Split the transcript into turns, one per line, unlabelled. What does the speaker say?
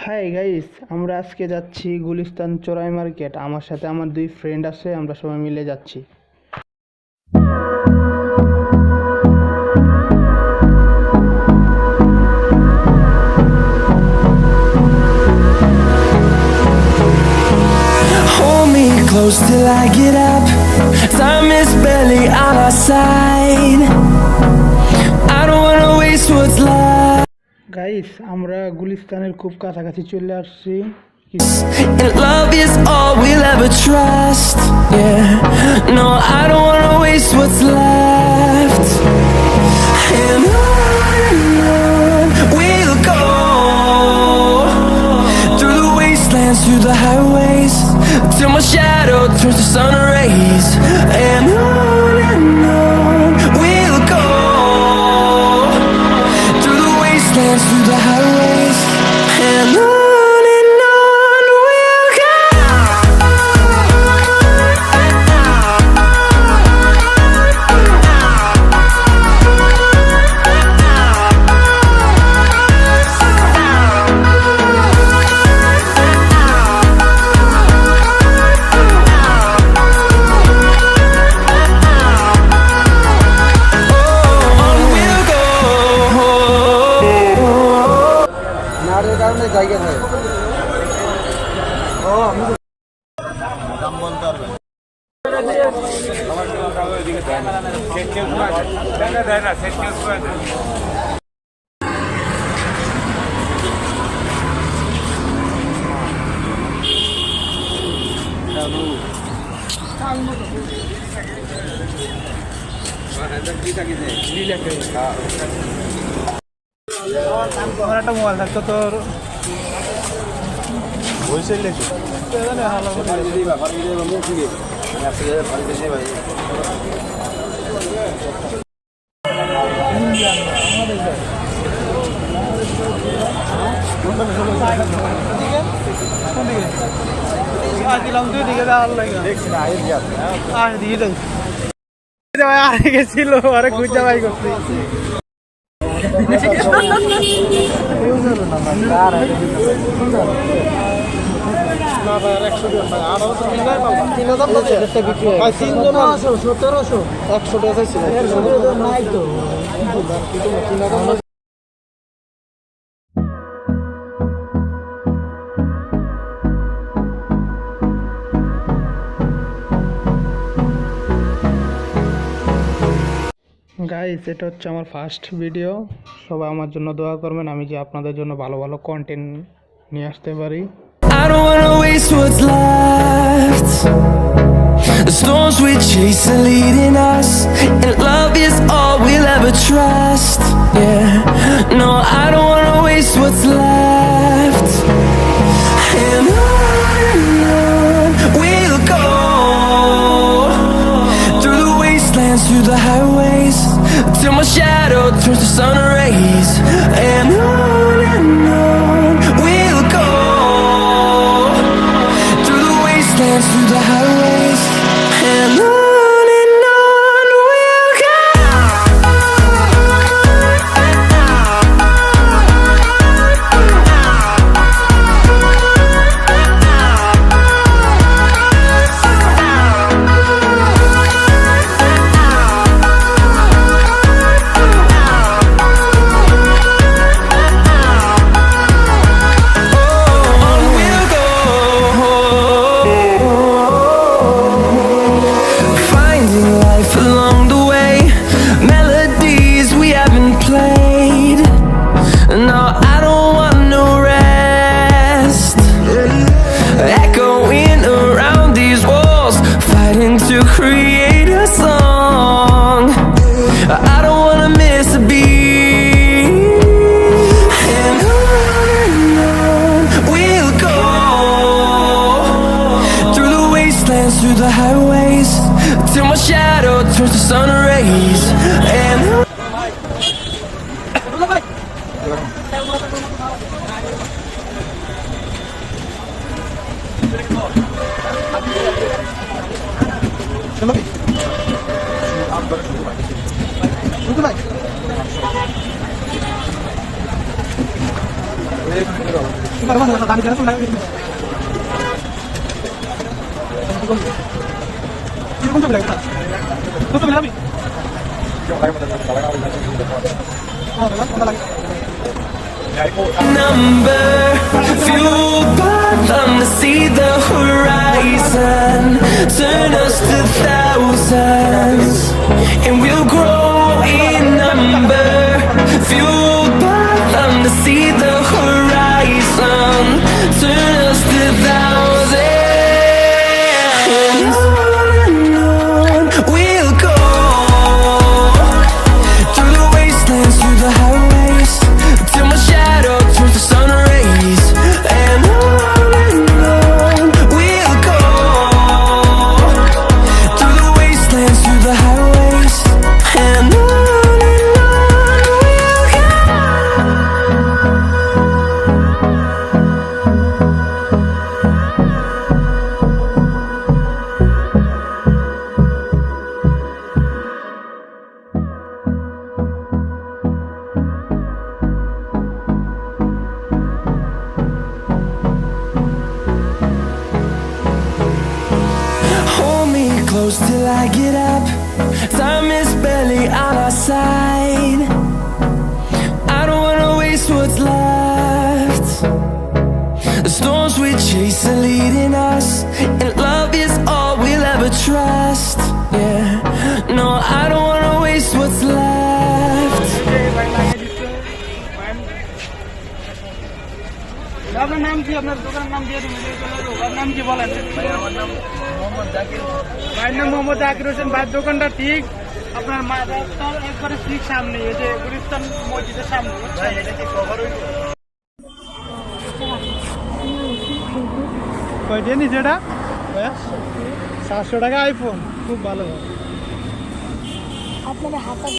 Hi guys, আমরা আজকে যাচ্ছি গুলিস্তান চোরাই মার্কেট। আমার সাথে আমার দুই ফ্রেন্ড আছে, আমরা সবাই মিলে যাচ্ছি।
Hold me close till I get up. Time is barely on our side. I don't wanna waste what's left.
Guys, আমরা গুলিস্তানের খুব কাছাকাছি চলে আসছি।
And love is all we'll ever trust. Yeah, no, I don't wanna waste what's left. And on we'll go, through the wastelands, through the highways, till my shadow turns to sun rays. And on we'll go, through the wastelands, through the highways, and on we'll go.
জায়গা হয়
আমার একটা mobile থাকতো তোর ছিল আরে খুঁজা ভাই করছি গাইস, এটা হচ্ছে আমার ফার্স্ট ভিডিও। সবাই আমার জন্য দোয়া করবেন, আমি যে আপনাদের জন্য ভালো ভালো কন্টেন্ট নিয়ে আসতে পারি।
I don't wanna waste what's left. The storms we chase are leading us, and love is all we'll ever trust. Yeah, no, I don't wanna waste what's left. And on we'll go, through the wastelands, through the highways, till my shadow turns to sun rays. And on we'll go, through the wastelands, through the highways, and on we'll go. On we'll go, finding life along the way, melodies we haven't played. No, I don't want no rest, echoing around these walls, fighting to create a song. I don't wanna miss a beat. And on we'll go, through the wastelands, through the highways, till my shadow turns to sun rays. And Number fueled by them to see the horizon, turn us to thousands, and we'll grow in number. Fueled by them to see the horizon, turn us to thousands, and on we'll go, through the wastelands, through the highways, till my shadow turns to sun rays. And on we'll go, through the wastelands, through the highways. And on we'll go. Hold me close till I get up. Time is barely on our side. I don't wanna waste what's left. The storms we chase are leading us, and love is all we'll ever trust. Yeah, no, I don't wanna waste what's left.
আপনার নাম কি? আপনার দোকানের নাম দিয়ে দিবেন। আপনার নাম কি বলেন? ভাইয়ের নাম মোহাম্মদ জাকির হোসেন। ভাইয়ের দোকানটা ঠিক আপনার মাদ্রাসার একবারে ঠিক সামনে, এই যে গুলিস্তান মসজিদের সামনে। কয়টা নিচে এটা? 700 টাকা আইফোন, খুব ভালো।